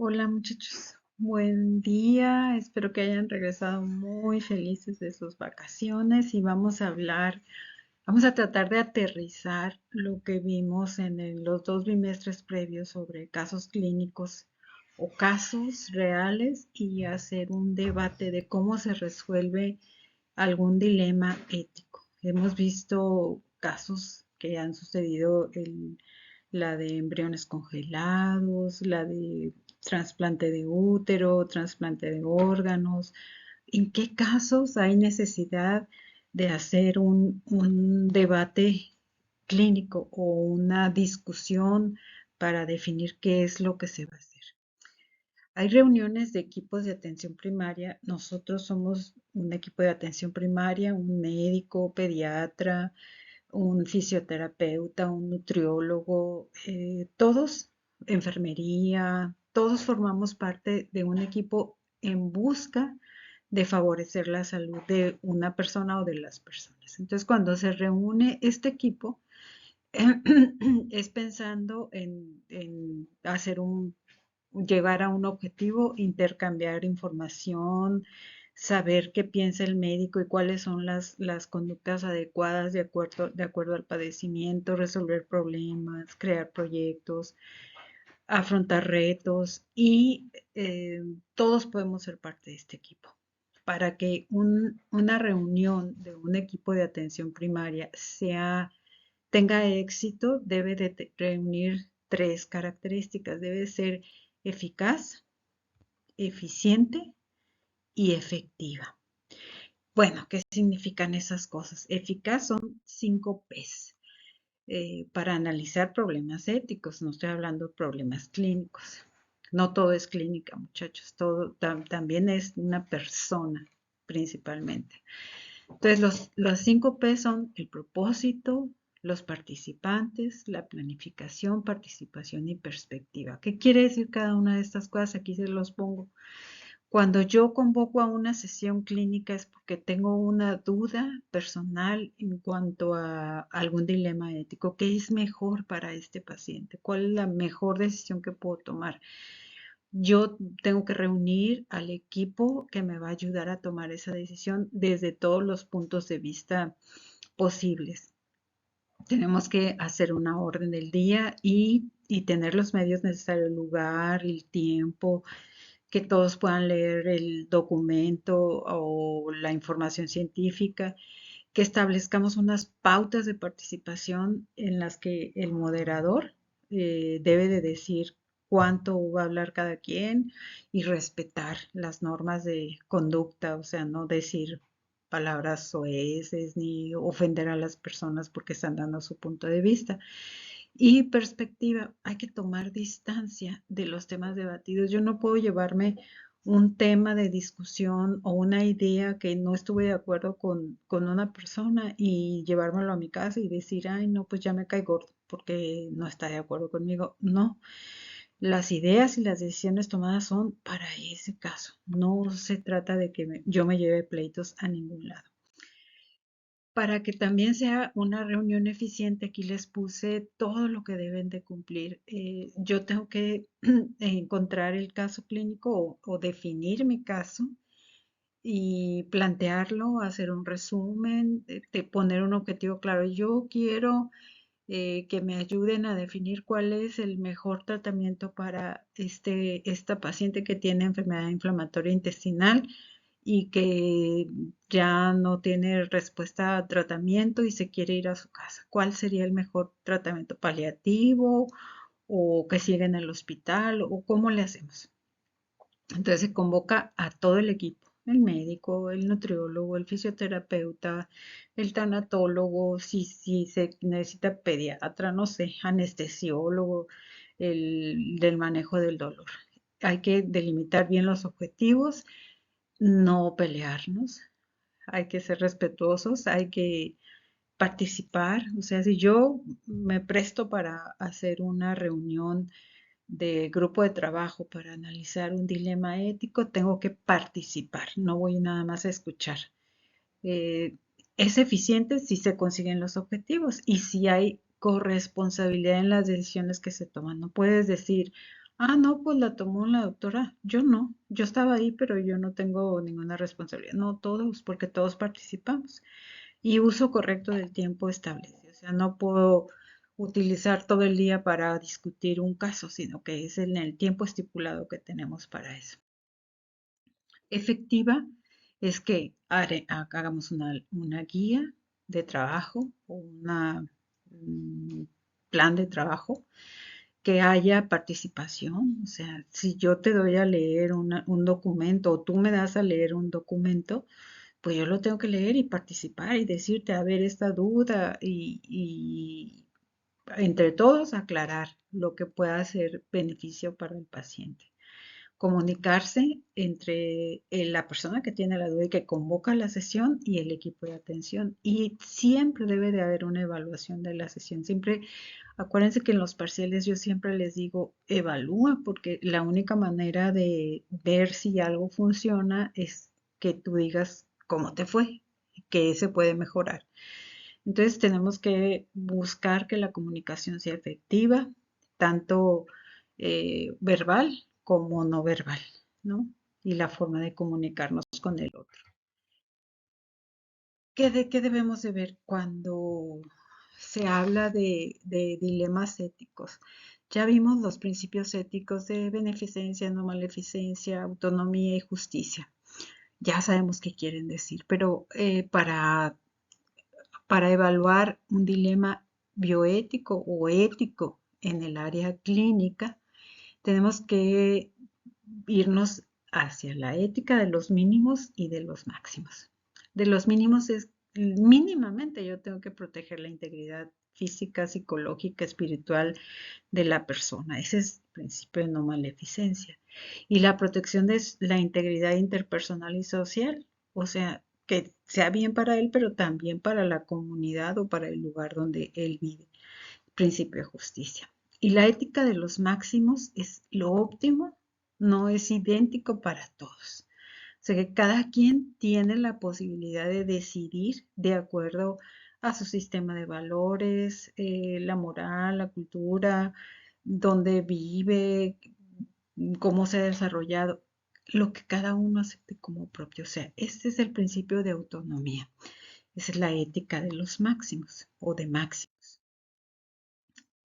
Hola muchachos, buen día, espero que hayan regresado muy felices de sus vacaciones y vamos a tratar de aterrizar lo que vimos en los dos bimestres previos sobre casos clínicos o casos reales y hacer un debate de cómo se resuelve algún dilema ético. Hemos visto casos que han sucedido, la de embriones congelados, la de trasplante de útero, trasplante de órganos. ¿En qué casos hay necesidad de hacer un debate clínico o una discusión para definir qué es lo que se va a hacer? Hay reuniones de equipos de atención primaria. Nosotros somos un equipo de atención primaria, un médico, pediatra, un fisioterapeuta, un nutriólogo, todos, enfermería, todos formamos parte de un equipo en busca de favorecer la salud de una persona o de las personas. Entonces, cuando se reúne este equipo, es pensando en hacer llegar a un objetivo, intercambiar información, saber qué piensa el médico y cuáles son las conductas adecuadas de acuerdo al padecimiento, resolver problemas, crear proyectos, afrontar retos y todos podemos ser parte de este equipo. Para que una reunión de un equipo de atención primaria tenga éxito, debe de reunir tres características. Debe ser eficaz, eficiente y efectiva. Bueno, ¿qué significan esas cosas? Eficaz son 5 P's para analizar problemas éticos. No estoy hablando de problemas clínicos. No todo es clínica, muchachos. Todo también es una persona, principalmente. Entonces, los 5 P son el propósito, los participantes, la planificación, participación y perspectiva. ¿Qué quiere decir cada una de estas cosas? Aquí se los pongo. Cuando yo convoco a una sesión clínica es porque tengo una duda personal en cuanto a algún dilema ético. ¿Qué es mejor para este paciente? ¿Cuál es la mejor decisión que puedo tomar? Yo tengo que reunir al equipo que me va a ayudar a tomar esa decisión desde todos los puntos de vista posibles. Tenemos que hacer una orden del día y tener los medios necesarios, el lugar, el tiempo, que todos puedan leer el documento o la información científica, que establezcamos unas pautas de participación en las que el moderador debe de decir cuánto va a hablar cada quien y respetar las normas de conducta, o sea, no decir palabras soeces ni ofender a las personas porque están dando su punto de vista. Y perspectiva, hay que tomar distancia de los temas debatidos. Yo no puedo llevarme un tema de discusión o una idea que no estuve de acuerdo con una persona y llevármelo a mi casa y decir, ay, no, pues ya me cae gordo porque no está de acuerdo conmigo. No, las ideas y las decisiones tomadas son para ese caso. No se trata de que yo me lleve pleitos a ningún lado. Para que también sea una reunión eficiente, aquí les puse todo lo que deben de cumplir. Yo tengo que encontrar el caso clínico o definir mi caso y plantearlo, hacer un resumen, de poner un objetivo claro. Yo quiero que me ayuden a definir cuál es el mejor tratamiento para esta paciente que tiene enfermedad inflamatoria intestinal y que ya no tiene respuesta a tratamiento y se quiere ir a su casa. ¿Cuál sería el mejor tratamiento paliativo o que siga en el hospital o cómo le hacemos? Entonces se convoca a todo el equipo, el médico, el nutriólogo, el fisioterapeuta, el tanatólogo, si se necesita pediatra, no sé, anestesiólogo, el del manejo del dolor. Hay que delimitar bien los objetivos, no pelearnos, hay que ser respetuosos, hay que participar. O sea, si yo me presto para hacer una reunión de grupo de trabajo para analizar un dilema ético, tengo que participar, no voy nada más a escuchar. Eh, es eficiente si se consiguen los objetivos y si hay corresponsabilidad en las decisiones que se toman. No puedes decir, Ah, no, pues la tomó la doctora. Yo no, yo estaba ahí, pero yo no tengo ninguna responsabilidad. No todos, porque todos participamos. Y uso correcto del tiempo establece. O sea, no puedo utilizar todo el día para discutir un caso, sino que es en el tiempo estipulado que tenemos para eso. Efectiva es que hagamos una guía de trabajo o un plan de trabajo, que haya participación. O sea, si yo te doy a leer un documento o tú me das a leer un documento, pues yo lo tengo que leer y participar y decirte, a ver, esta duda y entre todos aclarar lo que pueda ser beneficio para el paciente. Comunicarse entre la persona que tiene la duda y que convoca la sesión y el equipo de atención. Y siempre debe de haber una evaluación de la sesión. Siempre, acuérdense que en los parciales yo siempre les digo, evalúa, porque la única manera de ver si algo funciona es que tú digas cómo te fue, que se puede mejorar. Entonces tenemos que buscar que la comunicación sea efectiva, tanto verbal como no verbal, ¿no? Y la forma de comunicarnos con el otro. ¿Qué debemos de ver cuando se habla de dilemas éticos? Ya vimos los principios éticos de beneficencia, no maleficencia, autonomía y justicia. Ya sabemos qué quieren decir, pero para evaluar un dilema bioético o ético en el área clínica, tenemos que irnos hacia la ética de los mínimos y de los máximos. De los mínimos es mínimamente yo tengo que proteger la integridad física, psicológica, espiritual de la persona. Ese es el principio de no maleficencia. Y la protección de la integridad interpersonal y social, o sea, que sea bien para él, pero también para la comunidad o para el lugar donde él vive. Principio de justicia. Y la ética de los máximos es lo óptimo, no es idéntico para todos. O sea que cada quien tiene la posibilidad de decidir de acuerdo a su sistema de valores, la moral, la cultura, dónde vive, cómo se ha desarrollado, lo que cada uno acepte como propio. O sea, este es el principio de autonomía. Esa es la ética de los máximos o de máximos.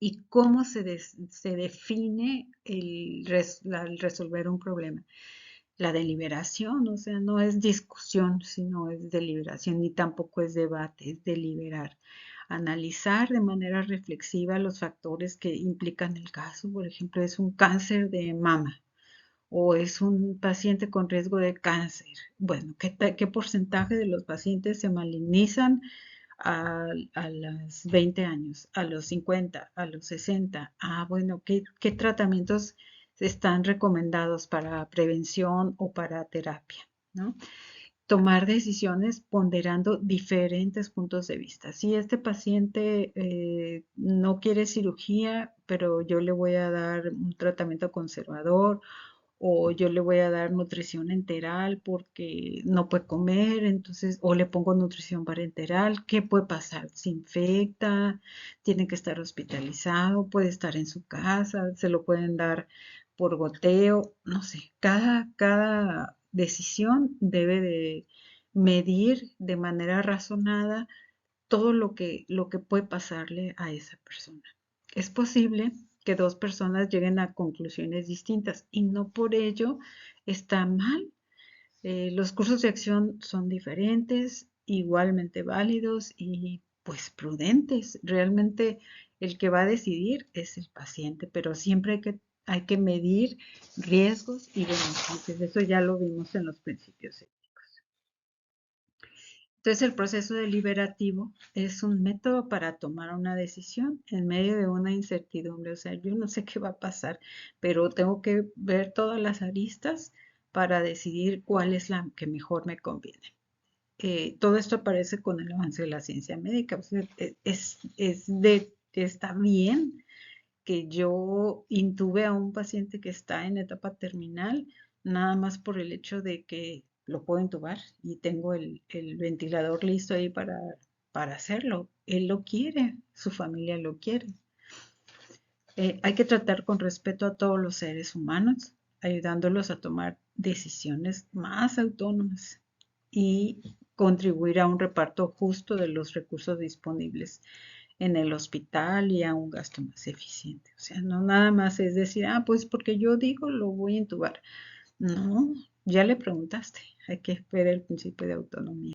¿Y cómo se define el resolver un problema? La deliberación, o sea, no es discusión, sino es deliberación, ni tampoco es debate, es deliberar. Analizar de manera reflexiva los factores que implican el caso. Por ejemplo, es un cáncer de mama o es un paciente con riesgo de cáncer. Bueno, ¿qué porcentaje de los pacientes se malignizan a los 20 años, a los 50, a los 60? Ah, bueno, ¿qué tratamientos están recomendados para prevención o para terapia? ¿No? Tomar decisiones ponderando diferentes puntos de vista. Si este paciente no quiere cirugía, pero yo le voy a dar un tratamiento conservador o yo le voy a dar nutrición enteral porque no puede comer, entonces, o le pongo nutrición parenteral, ¿qué puede pasar? Se infecta, tiene que estar hospitalizado, puede estar en su casa, se lo pueden dar por goteo, no sé, cada decisión debe de medir de manera razonada todo lo que puede pasarle a esa persona. Es posible que dos personas lleguen a conclusiones distintas y no por ello está mal. Los cursos de acción son diferentes, igualmente válidos y pues prudentes. Realmente el que va a decidir es el paciente, pero siempre hay que medir riesgos y beneficios. Eso ya lo vimos en los principios. Entonces, el proceso deliberativo es un método para tomar una decisión en medio de una incertidumbre. O sea, yo no sé qué va a pasar, pero tengo que ver todas las aristas para decidir cuál es la que mejor me conviene. Todo esto aparece con el avance de la ciencia médica. O sea, está bien que yo intube a un paciente que está en etapa terminal, nada más por el hecho de que lo puedo intubar y tengo el ventilador listo ahí para hacerlo. Él lo quiere, su familia lo quiere. Hay que tratar con respeto a todos los seres humanos, ayudándolos a tomar decisiones más autónomas y contribuir a un reparto justo de los recursos disponibles en el hospital y a un gasto más eficiente. O sea, no nada más es decir, pues porque yo digo lo voy a intubar. No, ya le preguntaste. Hay que ver el principio de autonomía.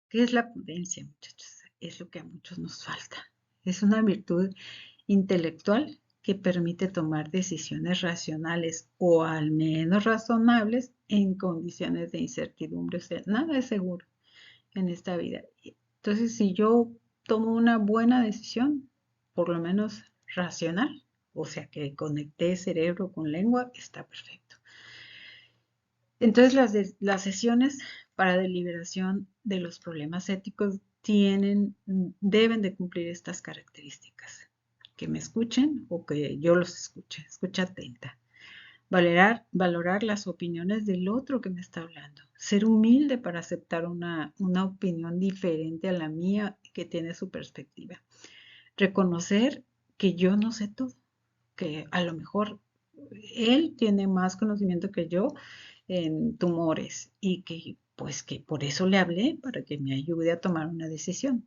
¿Qué es la prudencia, muchachos? Es lo que a muchos nos falta. Es una virtud intelectual que permite tomar decisiones racionales o al menos razonables en condiciones de incertidumbre. O sea, nada es seguro en esta vida. Entonces, si yo tomo una buena decisión, por lo menos racional, o sea, que conecté cerebro con lengua, está perfecto. Entonces, las sesiones para deliberación de los problemas éticos deben de cumplir estas características. Que me escuchen o que yo los escuche, escucha atenta. Valorar las opiniones del otro que me está hablando. Ser humilde para aceptar una opinión diferente a la mía que tiene su perspectiva. Reconocer que yo no sé todo, que a lo mejor él tiene más conocimiento que yo en tumores y que pues que por eso le hablé para que me ayude a tomar una decisión.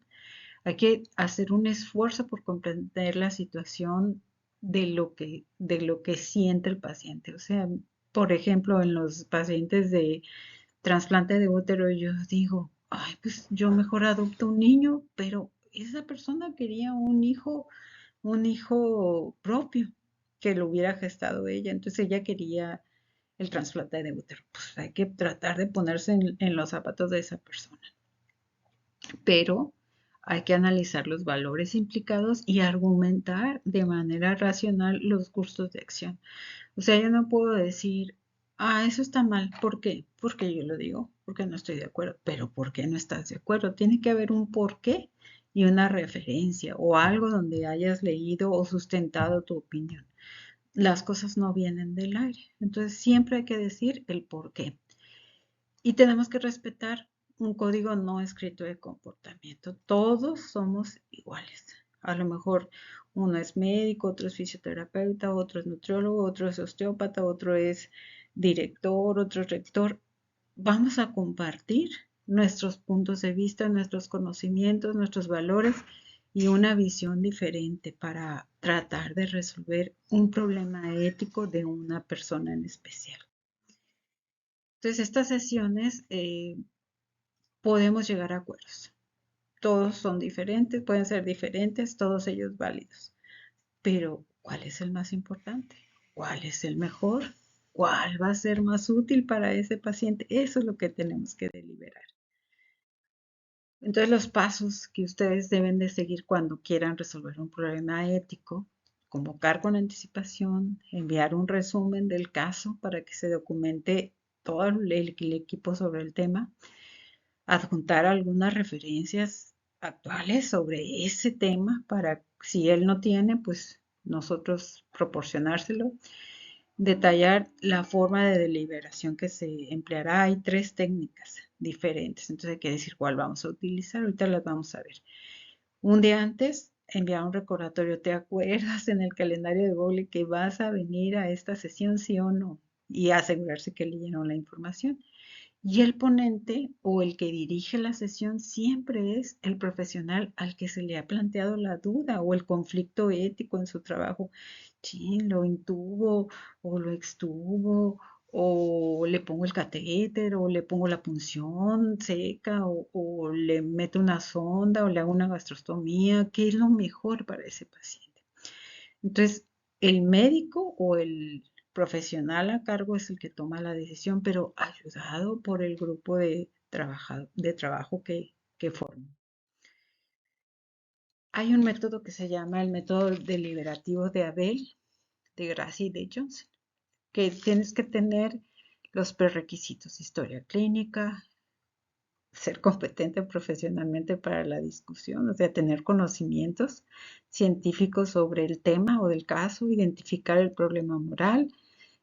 Hay que hacer un esfuerzo por comprender la situación de lo que siente el paciente. O sea, por ejemplo, en los pacientes de trasplante de útero, yo digo, ay, pues yo mejor adopto un niño, pero esa persona quería un hijo propio que lo hubiera gestado ella. Entonces ella quería el trasplante de útero. Pues hay que tratar de ponerse en los zapatos de esa persona. Pero hay que analizar los valores implicados y argumentar de manera racional los costos de acción. O sea, yo no puedo decir, eso está mal. ¿Por qué? Porque yo lo digo, porque no estoy de acuerdo. Pero ¿por qué no estás de acuerdo? Tiene que haber un por qué y una referencia o algo donde hayas leído o sustentado tu opinión. Las cosas no vienen del aire. Entonces siempre hay que decir el por qué. Y tenemos que respetar un código no escrito de comportamiento. Todos somos iguales. A lo mejor uno es médico, otro es fisioterapeuta, otro es nutriólogo, otro es osteópata, otro es director, otro es rector. Vamos a compartir nuestros puntos de vista, nuestros conocimientos, nuestros valores y una visión diferente para tratar de resolver un problema ético de una persona en especial. Entonces, estas sesiones podemos llegar a acuerdos. Todos son diferentes, pueden ser diferentes, todos ellos válidos. Pero, ¿cuál es el más importante? ¿Cuál es el mejor? ¿Cuál va a ser más útil para ese paciente? Eso es lo que tenemos que deliberar. Entonces, los pasos que ustedes deben de seguir cuando quieran resolver un problema ético: convocar con anticipación, enviar un resumen del caso para que se documente todo el equipo sobre el tema, adjuntar algunas referencias actuales sobre ese tema para, si él no tiene, pues nosotros proporcionárselo. Detallar la forma de deliberación que se empleará. Hay 3 técnicas diferentes, entonces hay que decir cuál vamos a utilizar. Ahorita las vamos a ver. Un día antes, enviar un recordatorio. ¿Te acuerdas en el calendario de Google que vas a venir a esta sesión, sí o no? Y asegurarse que leyeron la información. Y el ponente o el que dirige la sesión siempre es el profesional al que se le ha planteado la duda o el conflicto ético en su trabajo. Sí, lo intubo o lo extubo o le pongo el catéter o le pongo la punción seca o le meto una sonda o le hago una gastrostomía. ¿Qué es lo mejor para ese paciente? Entonces, el médico o el profesional a cargo es el que toma la decisión, pero ayudado por el grupo de trabajo que forma. Hay un método que se llama el método deliberativo de Abel, de Gracie y de Johnson, que tienes que tener los prerequisitos: historia clínica, ser competente profesionalmente para la discusión, o sea, tener conocimientos científicos sobre el tema o del caso, identificar el problema moral,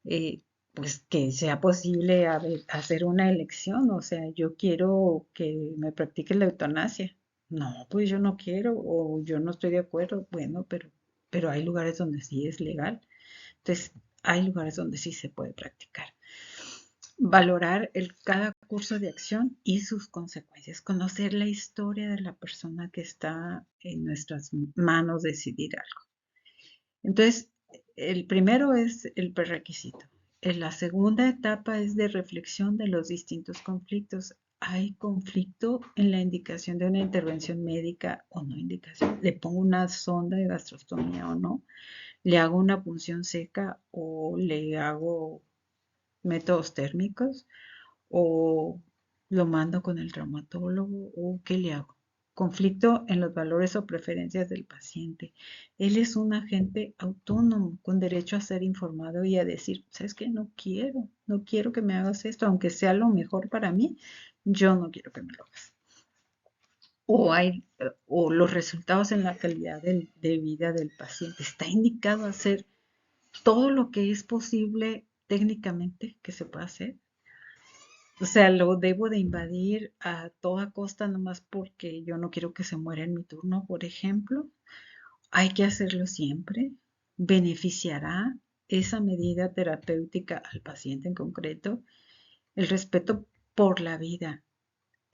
eh, pues que sea posible hacer una elección. O sea, yo quiero que me practique la eutanasia. No, pues yo no quiero o yo no estoy de acuerdo. Bueno, pero pero hay lugares donde sí es legal. Entonces, hay lugares donde sí se puede practicar. Valorar cada curso de acción y sus consecuencias. Conocer la historia de la persona que está en nuestras manos decidir algo. Entonces, el primero es el prerequisito. En la segunda etapa es de reflexión de los distintos conflictos. ¿Hay conflicto en la indicación de una intervención médica o no indicación? ¿Le pongo una sonda de gastrostomía o no? ¿Le hago una punción seca o le hago métodos térmicos? ¿O lo mando con el traumatólogo? ¿O qué le hago? Conflicto en los valores o preferencias del paciente. Él es un agente autónomo con derecho a ser informado y a decir, ¿sabes qué? No quiero que me hagas esto, aunque sea lo mejor para mí, yo no quiero que me lo hagas. O los resultados en la calidad de vida del paciente. Está indicado hacer todo lo que es posible técnicamente que se pueda hacer. O sea, lo debo de invadir a toda costa nomás porque yo no quiero que se muera en mi turno, por ejemplo. Hay que hacerlo siempre. ¿Beneficiará esa medida terapéutica al paciente en concreto? El respeto por la vida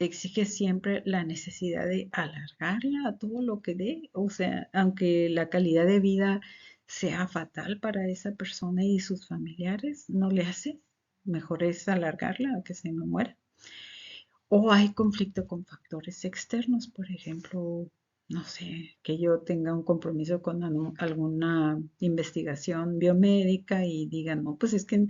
exige siempre la necesidad de alargarla a todo lo que dé. O sea, aunque la calidad de vida sea fatal para esa persona y sus familiares, no le hace. Mejor es alargarla a que se me muera. O hay conflicto con factores externos, por ejemplo, no sé, que yo tenga un compromiso con alguna investigación biomédica y digan, no, pues es que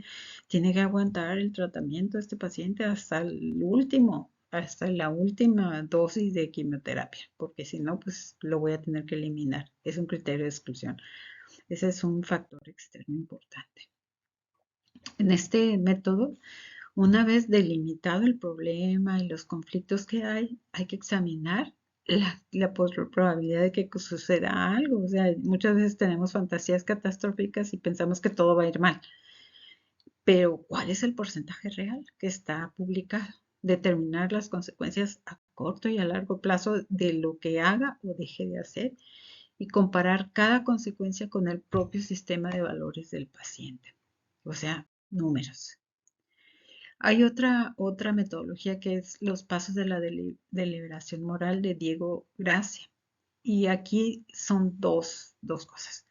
tiene que aguantar el tratamiento de este paciente hasta el último, hasta la última dosis de quimioterapia, porque si no, pues lo voy a tener que eliminar. Es un criterio de exclusión. Ese es un factor externo importante. En este método, una vez delimitado el problema y los conflictos que hay que examinar la probabilidad de que suceda algo. O sea, muchas veces tenemos fantasías catastróficas y pensamos que todo va a ir mal. Pero, ¿cuál es el porcentaje real que está publicado? Determinar las consecuencias a corto y a largo plazo de lo que haga o deje de hacer y comparar cada consecuencia con el propio sistema de valores del paciente. O sea, números. Hay otra metodología que es los pasos de la deliberación moral de Diego Gracia. Y aquí son dos cosas.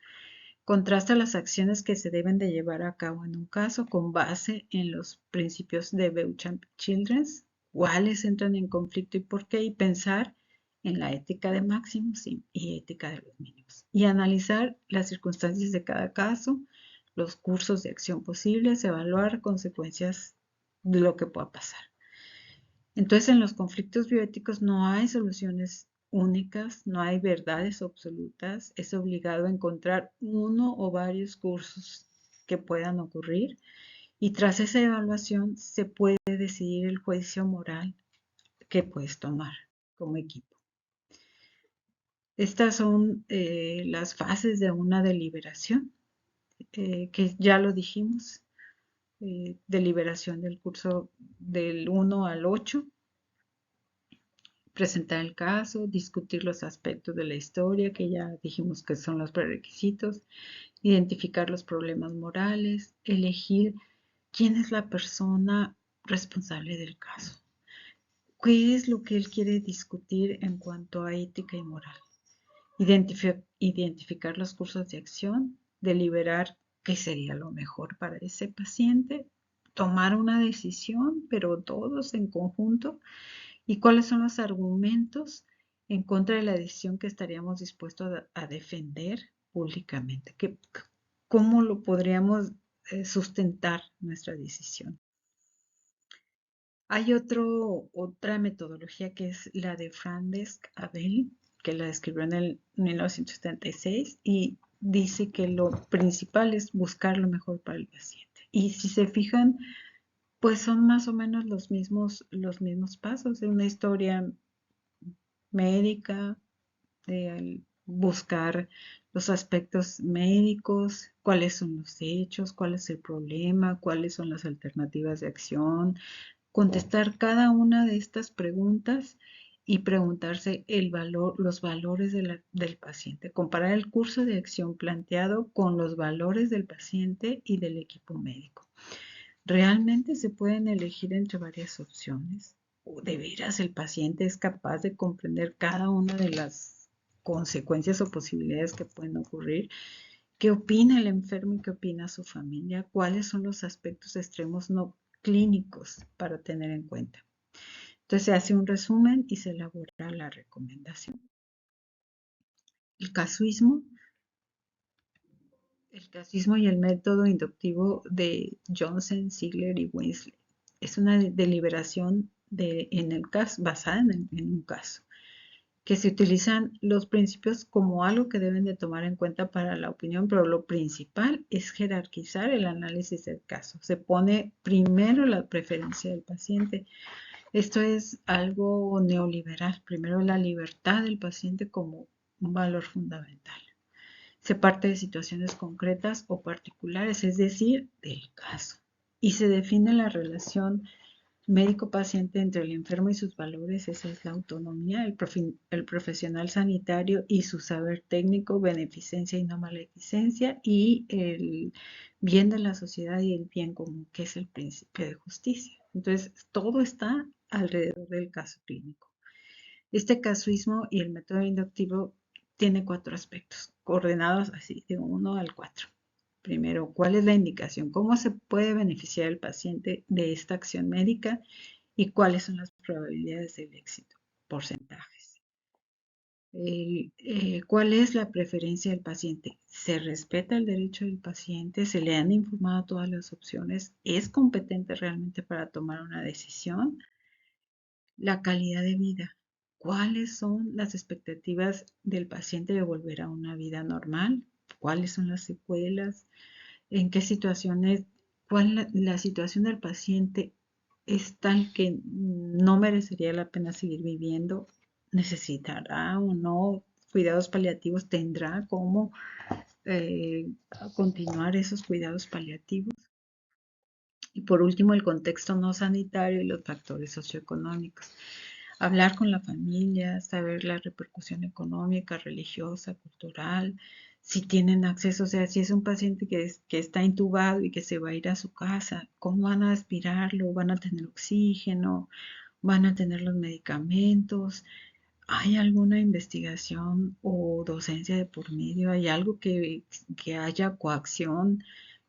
Contrasta las acciones que se deben de llevar a cabo en un caso con base en los principios de Beauchamp-Childrens, cuáles entran en conflicto y por qué, y pensar en la ética de máximos y ética de los mínimos. Y analizar las circunstancias de cada caso, los cursos de acción posibles, evaluar consecuencias de lo que pueda pasar. Entonces, en los conflictos bioéticos no hay soluciones únicas, no hay verdades absolutas, es obligado a encontrar uno o varios cursos que puedan ocurrir y tras esa evaluación se puede decidir el juicio moral que puedes tomar como equipo. Estas son las fases de una deliberación, que ya lo dijimos, deliberación del curso del 1 al 8, presentar el caso, discutir los aspectos de la historia, que ya dijimos que son los prerequisitos, identificar los problemas morales, elegir quién es la persona responsable del caso, qué es lo que él quiere discutir en cuanto a ética y moral, identificar los cursos de acción, deliberar qué sería lo mejor para ese paciente, tomar una decisión, pero todos en conjunto, y cuáles son los argumentos en contra de la decisión que estaríamos dispuestos a defender públicamente. ¿Cómo lo podríamos sustentar nuestra decisión? Hay otra metodología que es la de Francesc Abel, que la escribió en el 1976 y dice que lo principal es buscar lo mejor para el paciente. Y si se fijan, pues son más o menos los mismos pasos de una historia médica, de buscar los aspectos médicos, cuáles son los hechos, cuál es el problema, cuáles son las alternativas de acción, contestar cada una de estas preguntas y preguntarse los valores del paciente, comparar el curso de acción planteado con los valores del paciente y del equipo médico. ¿Realmente se pueden elegir entre varias opciones? ¿O de veras el paciente es capaz de comprender cada una de las consecuencias o posibilidades que pueden ocurrir? ¿Qué opina el enfermo y qué opina su familia? ¿Cuáles son los aspectos extremos no clínicos para tener en cuenta? Entonces se hace un resumen y se elabora la recomendación. El casuismo, el casuismo y el método inductivo de Johnson, Ziegler y Winsley. Es una deliberación en el caso, basada en un caso, que se utilizan los principios como algo que deben de tomar en cuenta para la opinión, pero lo principal es jerarquizar el análisis del caso. Se pone primero la preferencia del paciente. Esto es algo neoliberal. Primero la libertad del paciente como un valor fundamental. Se parte de situaciones concretas o particulares, es decir, del caso. Y se define la relación médico-paciente entre el enfermo y sus valores. Esa es la autonomía, el profesional sanitario y su saber técnico, beneficencia y no maleficencia, y el bien de la sociedad y el bien común, que es el principio de justicia. Entonces, todo está alrededor del caso clínico. Este casuismo y el método inductivo tiene 4 aspectos, coordenados así, de 1 al 4. Primero, ¿cuál es la indicación? ¿Cómo se puede beneficiar el paciente de esta acción médica? ¿Y cuáles son las probabilidades del éxito? Porcentajes. ¿Cuál es la preferencia del paciente? ¿Se respeta el derecho del paciente? ¿Se le han informado todas las opciones? ¿Es competente realmente para tomar una decisión? La calidad de vida. ¿Cuáles son las expectativas del paciente de volver a una vida normal? ¿Cuáles son las secuelas? ¿En qué situaciones? ¿Cuál la situación del paciente es tal que no merecería la pena seguir viviendo? ¿Necesitará o no cuidados paliativos? ¿Tendrá cómo eh, continuar esos cuidados paliativos? Y por último, el contexto no sanitario y los factores socioeconómicos. Hablar con la familia, saber la repercusión económica, religiosa, cultural, si tienen acceso, o sea, si es un paciente que está intubado y que se va a ir a su casa, ¿cómo van a aspirarlo? ¿Van a tener oxígeno? ¿Van a tener los medicamentos? ¿Hay alguna investigación o docencia de por medio? ¿Hay algo que haya coacción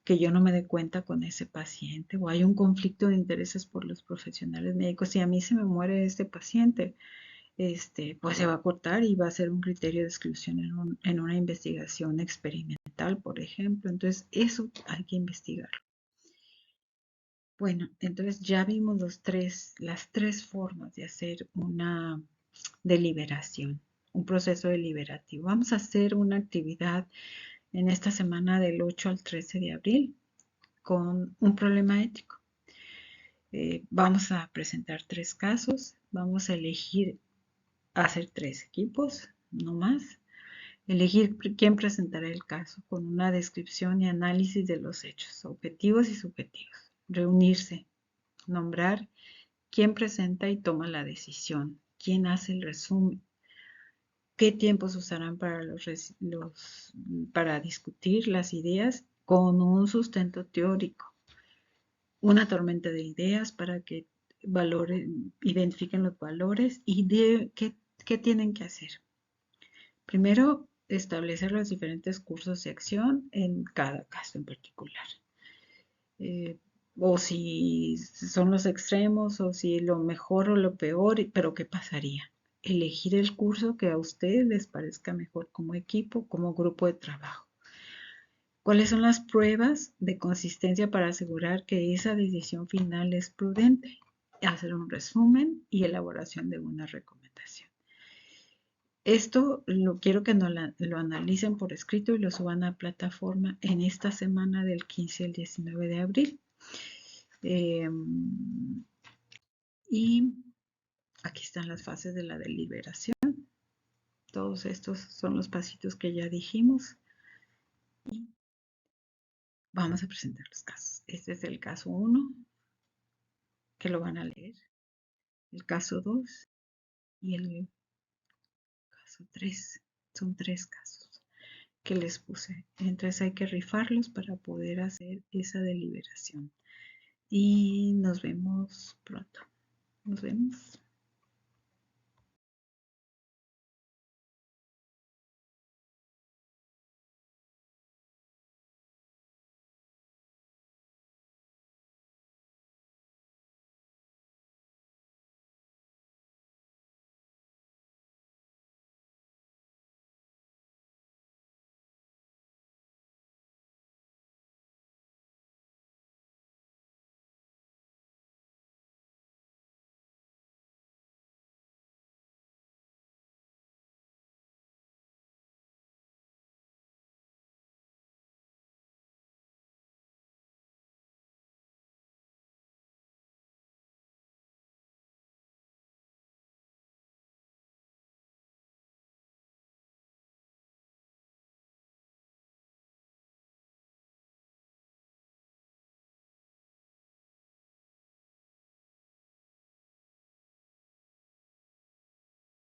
que yo no me dé cuenta con ese paciente? ¿O hay un conflicto de intereses por los profesionales médicos? Si a mí se me muere este paciente, pues se va a cortar y va a ser un criterio de exclusión en una investigación experimental, por ejemplo. Entonces, eso hay que investigarlo. Bueno, entonces ya vimos las tres formas de hacer una deliberación, un proceso deliberativo. Vamos a hacer una actividad en esta semana del 8 al 13 de abril con un problema ético. Vamos a presentar 3 casos, vamos a elegir hacer 3 equipos, no más. Elegir quién presentará el caso con una descripción y análisis de los hechos, objetivos y subjetivos. Reunirse, nombrar quién presenta y toma la decisión, quién hace el resumen, qué tiempos usarán para discutir las ideas con un sustento teórico, una tormenta de ideas para que identifiquen los valores y de qué tienen que hacer. Primero, establecer los diferentes cursos de acción en cada caso en particular. Eh, o si son los extremos, o si lo mejor o lo peor, pero ¿qué pasaría? Elegir el curso que a ustedes les parezca mejor como equipo, como grupo de trabajo. ¿Cuáles son las pruebas de consistencia para asegurar que esa decisión final es prudente? Hacer un resumen y elaboración de una recomendación. Esto lo quiero que lo analicen por escrito y lo suban a plataforma en esta semana del 15 al 19 de abril. Eh, y aquí están las fases de la deliberación. Todos estos son los pasitos que ya dijimos. Y vamos a presentar los casos. Este es el caso 1, que lo van a leer. El caso 2 y el caso 3. Son 3 casos que les puse. Entonces hay que rifarlos para poder hacer esa deliberación. Y nos vemos pronto. Nos vemos.